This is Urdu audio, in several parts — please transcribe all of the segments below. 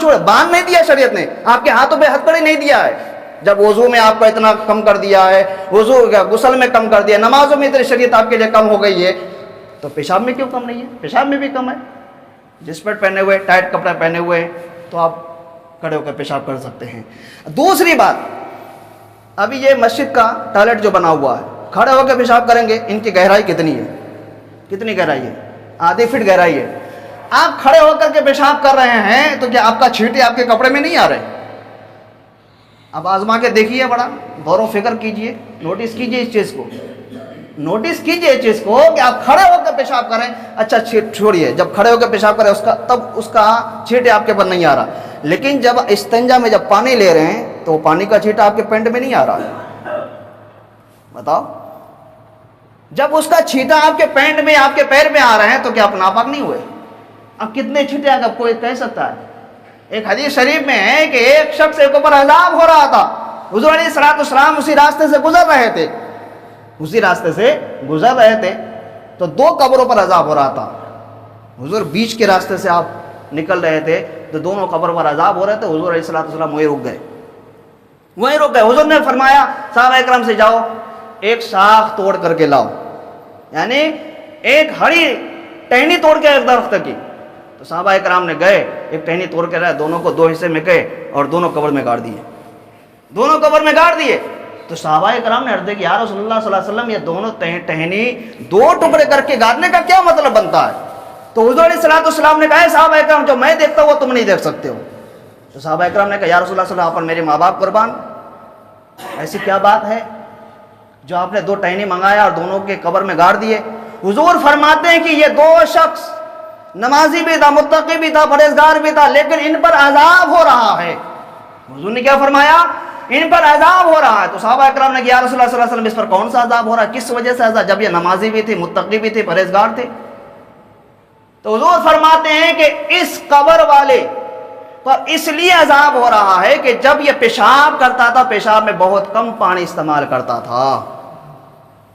چھوڑے، باندھ نہیں دیا شریعت نے، آپ کے ہاتھوں پہ ہتھکڑی نہیں دیا ہے. جب وضو میں آپ کو اتنا کم کر دیا ہے، وضو غسل میں کم کر دیا، نمازوں میں اتنی شریعت آپ کے لیے کم ہو گئی ہے، تو پیشاب میں کیوں کم نہیں ہے؟ پیشاب میں بھی کم ہے. جس پیٹ پہنے ہوئے، ٹائٹ کپڑا پہنے ہوئے، تو آپ کھڑے ہو کر پیشاب کر سکتے ہیں. دوسری بات، ابھی یہ مسجد کا ٹوائلٹ جو بنا ہوا ہے، کھڑے ہو کے پیشاب کریں گے، ان کی گہرائی کتنی ہے؟ کتنی گہرائی ہے؟ آدھی فٹ گہرائی ہے. آپ کھڑے ہو کر کے پیشاب کر رہے ہیں تو کیا آپ کا چھینٹے آپ کے کپڑے میں نہیں آ رہے؟ اب آزما کے دیکھیے، بڑا غور و فکر کیجئے، نوٹس کیجئے اس چیز کو، نوٹس کیجئے اس چیز کو کہ آپ کھڑے ہو کر پیشاب کریں. اچھا چھوڑیے، جب کھڑے ہو کر پیشاب کریں تب اس کا چھینٹے آپ کے پر نہیں آ رہا، لیکن جب استنجا میں جب پانی لے رہے ہیں تو پانی کا چھینٹا آپ کے پینٹ میں نہیں آ رہا ہے. بتاؤ، جب اس کا چھینٹا آپ کے پینٹ میں، آپ کے پیر میں آ رہے ہیں تو کیا آپ ناپاک نہیں ہوئے؟ اب کتنے چھینٹے آگے کوئی کہہ سکتا ہے؟ ایک حدیث شریف میں ہے کہ ایک شخص کے اوپر عذاب ہو رہا تھا، حضور علیہ الصلوۃ والسلام اسی راستے سے گزر رہے تھے، تو 2 قبروں پر عذاب ہو رہا تھا. حضور بیچ کے راستے سے آپ نکل رہے تھے تو دونوں قبر پر عذاب ہو رہے تھے. حضور علیہ الصلوۃ والسلام وہیں رک گئے. حضور نے فرمایا صحابہ اکرام سے، جاؤ ایک شاخ توڑ کر کے لاؤ، یعنی ایک ہری ٹہنی توڑ کے ایک درخت کی. تو صحابہ اکرام نے گئے، ایک ٹہنی توڑ کے لائے، دونوں کو 2 حصے میں گئے اور دونوں قبر میں گاڑ دیے. تو صحابہ اکرام نے عرض کی، یا رسول اللہ صلی اللہ علیہ وسلم، یہ دونوں ٹہنی 2 ٹکڑے کر کے گاڑنے کا کیا مطلب بنتا ہے؟ تو حضور علیہ الصلوۃ والسلام نے کہا، صحابہ اکرام جو میں دیکھتا ہوں وہ تم نہیں دیکھ سکتے ہو. تو صحابہ اکرام نے کہا، یا رسول اللہ صلی اللہ علیہ وسلم، میرے ماں باپ قربان، ایسی کیا بات ہے جو آپ نے 2 ٹہنی منگایا اور دونوں کے قبر میں گاڑ دیے؟ حضور فرماتے ہیں کہ یہ 2 شخص نمازی بھی تھا، متقی بھی تھا، پرہیزگار بھی تھا، لیکن ان پر عذاب ہو رہا ہے. حضور نے کیا فرمایا؟ ان پر عذاب ہو رہا ہے. تو صحابہ اکرام نے کہا، یا رسول اللہ صلی اللہ علیہ وسلم، اس پر کون سا عذاب ہو رہا ہے؟ کس وجہ سے عذاب؟ جب یہ نمازی بھی تھے، متقی بھی تھے، پرہیزگار تھے. تو حضور فرماتے ہیں کہ اس قبر والے پر اس لیے عذاب ہو رہا ہے کہ جب یہ پیشاب کرتا تھا، پیشاب میں بہت کم پانی استعمال کرتا تھا،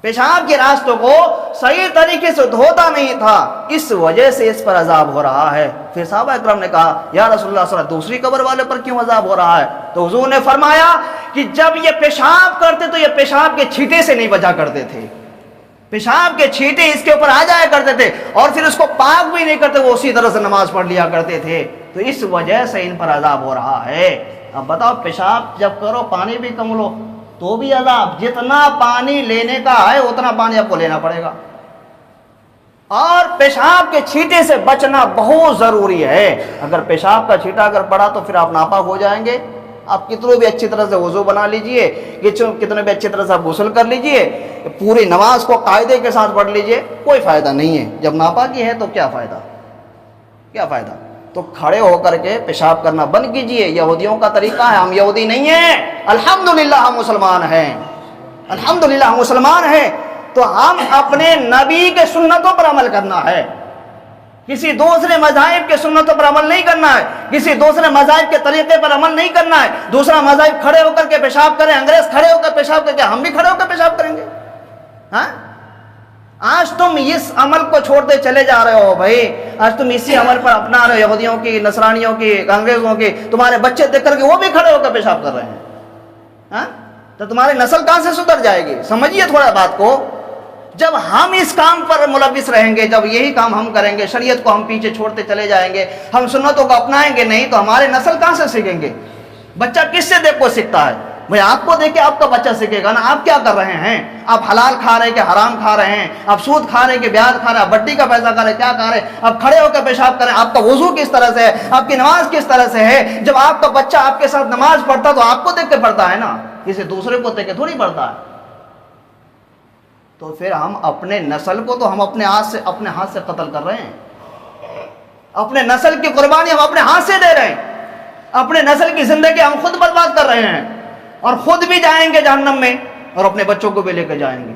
پیشاب کے راستوں کو صحیح طریقے سے دھوتا نہیں تھا، اس وجہ سے اس پر عذاب ہو رہا ہے. پھر صحابہ اکرام نے کہا، یا رسول اللہ صلی اللہ علیہ وسلم، دوسری قبر والے پر کیوں عذاب ہو رہا ہے؟ تو حضور نے فرمایا کہ جب یہ پیشاب کرتے تو یہ پیشاب کے چھینٹے سے نہیں بچا کرتے تھے، پیشاب کے چھینٹے اس کے اوپر آ جایا کرتے تھے اور پھر اس کو پاک بھی نہیں کرتے، وہ اسی طرح سے نماز پڑھ لیا کرتے تھے. تو اس وجہ سے ان پر عذاب ہو رہا ہے. اب بتاؤ، پیشاب جب کرو پانی بھی کم لو تو بھی عذاب، جتنا پانی لینے کا ہے اتنا پانی آپ کو لینا پڑے گا. اور پیشاب کے چھینٹے سے بچنا بہت ضروری ہے. اگر پیشاب کا چھینٹا اگر پڑا تو پھر آپ ناپاک ہو جائیں گے. آپ کتنے بھی اچھی طرح سے وضو بنا لیجئے، کتنے بھی اچھی طرح سے آپ غسل کر لیجئے، پوری نماز کو قاعدے کے ساتھ پڑھ لیجئے، کوئی فائدہ نہیں ہے. جب ناپاکی ہے تو کیا فائدہ؟ تو کھڑے ہو کر کے پیشاب کرنا بند کیجئے. یہودیوں کا طریقہ ہے، ہم یہودی نہیں ہیں، الحمدللہ ہم مسلمان ہیں، الحمدللہ ہم مسلمان ہیں. تو ہم اپنے نبی کے سنتوں پر عمل کرنا ہے، کسی دوسرے مذاہب کے سنتوں پر عمل نہیں کرنا ہے، کسی دوسرے مذاہب کے طریقے پر عمل نہیں کرنا ہے. دوسرا مذاہب کھڑے ہو کر کے پیشاب کریں، انگریز کھڑے ہو کر پیشاب کریں، ہم بھی کھڑے ہو کر پیشاب کریں گے؟ ہاں، آج تم اس عمل کو چھوڑتے چلے جا رہے ہو بھائی، آج تم اسی عمل پر اپنا رہے ہو، یہودیوں کی، نصرانیوں کی، انگریزوں کی. تمہارے بچے دیکھ کر کے وہ بھی کھڑے ہو کر پیشاب کر رہے ہیں. ہاں، تو تمہاری نسل کہاں سے سدھر جائے گی؟ سمجھیے تھوڑا بات کو. جب ہم اس کام پر ملوث رہیں گے، جب یہی کام ہم کریں گے، شریعت کو ہم پیچھے چھوڑتے چلے جائیں گے، ہم سنتوں کو اپنائیں گے نہیں، تو ہمارے نسل کہاں سے سیکھیں گے؟ بچہ کس سے دیکھ کو سیکھتا ہے؟ بھئی آپ کو دیکھ کے آپ کا بچہ سیکھے گا نا. آپ کیا کر رہے ہیں؟ آپ حلال کھا رہے ہیں کہ حرام کھا رہے ہیں؟ آپ سود کھا رہے ہیں کہ بیاج کھا رہے ہیں؟ آپ بٹی کا پیسہ کھا رہے ہیں؟ کیا کھا رہے ہیں؟ آپ کھڑے ہو کے پیشاب کریں، آپ کا وضو کس طرح سے ہے، آپ کی نماز کس طرح سے ہے؟ جب آپ کا بچہ آپ کے ساتھ نماز پڑھتا تو آپ کو دیکھ کے پڑھتا ہے نا، کسی دوسرے کو دیکھ کے تھوڑی پڑھتا ہے. تو پھر ہم اپنے نسل کو تو ہم اپنے ہاتھ سے قتل کر رہے ہیں. اپنے نسل کی قربانی ہم اپنے ہاتھ سے دے رہے ہیں. اپنے نسل کی زندگی ہم خود برباد کر رہے ہیں، اور خود بھی جائیں گے جہنم میں اور اپنے بچوں کو بھی لے کے جائیں گے.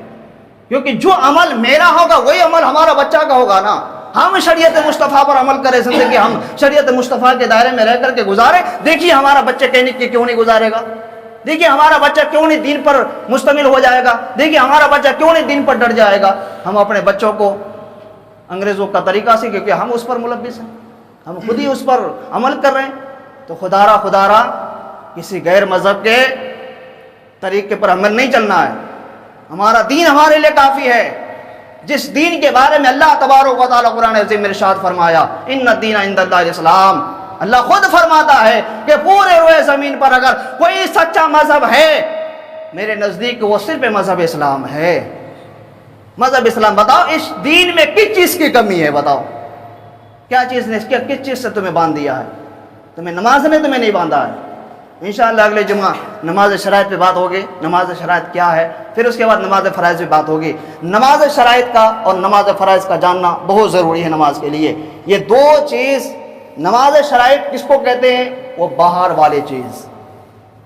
کیونکہ جو عمل میرا ہوگا وہی عمل ہمارا بچہ کا ہوگا نا. ہم شریعت مصطفیٰ پر عمل کریں، زندگی ہم شریعت مصطفیٰ کے دائرے میں رہ کر کے گزارے. دیکھیے ہمارا بچہ کیوں نہیں گزارے گا؟ دیکھیے ہمارا بچہ کیوں نہیں دین پر مشتمل ہو جائے گا؟ دیکھیے ہمارا بچہ کیوں نہیں دین پر ڈٹ جائے گا؟ ہم اپنے بچوں کو انگریزوں کا طریقہ سے، کیونکہ ہم اس پر ملوث ہیں، ہم خود ہی اس پر عمل کر رہے ہیں. تو خدا را کسی غیر مذہب کے طریقے پر ہمیں نہیں چلنا ہے. ہمارا دین ہمارے لیے کافی ہے. جس دین کے بارے میں اللہ تبارک و تعالیٰ قرآن عظیم میں ارشاد فرمایا ان الدین عند اللہ الاسلام، اللہ خود فرماتا ہے کہ پورے روئے زمین پر اگر کوئی سچا مذہب ہے میرے نزدیک وہ صرف مذہب اسلام ہے. مذہب اسلام. بتاؤ اس دین میں کس چیز کی کمی ہے؟ بتاؤ کیا چیز نے کس چیز سے تمہیں باندھ دیا ہے؟ تمہیں نماز نے تمہیں نہیں باندھا ہے. انشاءاللہ اگلے جمعہ نماز شرائط پہ بات ہوگی. نماز شرائط کیا ہے، پھر اس کے بعد نماز فرائض پہ بات ہوگی. نماز شرائط کا اور نماز فرائض کا جاننا بہت ضروری ہے نماز کے لیے. یہ دو چیز، نماز شرائط کس کو کہتے ہیں؟ وہ باہر والی چیز.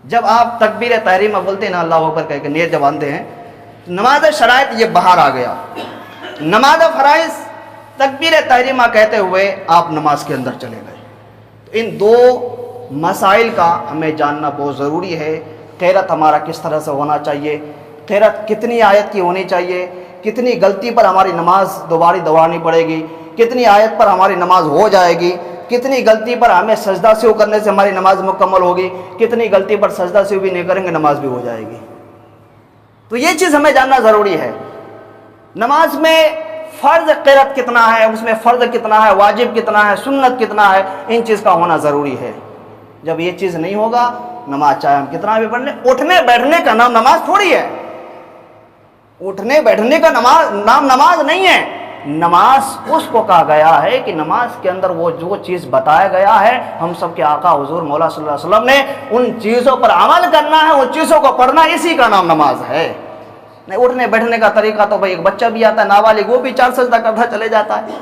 جب آپ تکبیر تحریمہ بولتے ہیں نا، اللہ اکبر کہہ کے نیت جب باندھتے ہیں، نماز شرائط یہ باہر آ گیا. نماز فرائض تکبیر تحریمہ کہتے ہوئے آپ نماز کے اندر چلے گئے. تو ان دو مسائل کا ہمیں جاننا بہت ضروری ہے. قرات ہمارا کس طرح سے ہونا چاہیے، قرات کتنی آیت کی ہونی چاہیے، کتنی غلطی پر ہماری نماز دوبارانی پڑے گی، کتنی آیت پر ہماری نماز ہو جائے گی، کتنی غلطی پر ہمیں سجدہ سیو کرنے سے ہماری نماز مکمل ہوگی، کتنی غلطی پر سجدہ سیو بھی نہیں کریں گے نماز بھی ہو جائے گی. تو یہ چیز ہمیں جاننا ضروری ہے. نماز میں فرض قرات کتنا ہے، اس میں فرض کتنا ہے، واجب کتنا ہے، سنت کتنا ہے، ان چیز کا ہونا ضروری ہے. جب یہ چیز نہیں ہوگا نماز چاہے ہم کتنا بھی پڑھ لیں. اٹھنے بیٹھنے کا نام نماز تھوڑی ہے. اٹھنے بیٹھنے کا نام نماز نہیں ہے. نماز اس کو کہا گیا ہے کہ نماز کے اندر وہ جو چیز بتایا گیا ہے، ہم سب کے آقا حضور مولا صلی اللہ علیہ وسلم نے ان چیزوں پر عمل کرنا ہے، ان چیزوں کو پڑھنا، اسی کا نام نماز ہے. نہیں اٹھنے بیٹھنے کا طریقہ تو بھائی ایک بچہ بھی آتا ہے نابالغ، وہ بھی 4 سجدہ کرتا چلے جاتا ہے.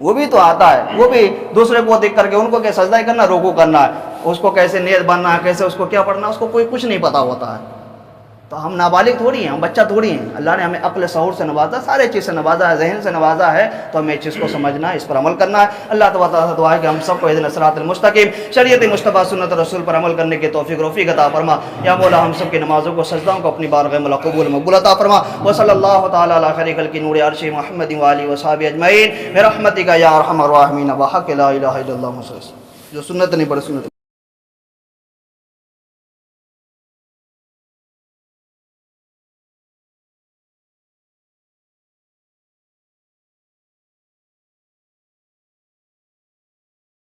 وہ بھی تو آتا ہے، وہ بھی دوسرے کو دیکھ کر کے ان کو کہ سجدہ کرنا، رکوع کرنا ہے، اس کو کیسے نیت بننا ہے، کیسے اس کو کیا پڑھنا ہے، اس کو کوئی کچھ نہیں پتا ہوتا ہے. تو ہم نابالغ تھوڑی ہیں، ہم بچہ تھوڑی ہیں. اللہ نے ہمیں عقل شعور سے نوازا، سارے چیز سے نوازا ہے، ذہن سے نوازا ہے. تو ہمیں اس چیز کو سمجھنا ہے، اس پر عمل کرنا ہے. اللہ تعالیٰ سے دعا ہے کہ ہم سب کو اہدنا الصراط المستقیم، شریعت مصطفیٰ سنت رسول پر عمل کرنے کی توفیق رفیق عطا فرما. یا مولا ہم سب کی نمازوں کو، سجدوں کو اپنی بارگاہ میں قبول مقبول عطا فرما. وصلی اللہ تعالیٰ علی خیر خلق نور عرش محمد و آلہ و صحبہ اجمعین برحمتک یا ارحم الراحمین. بحق لا الہ الا اللہ. جو سنت نہیں پڑھ سنت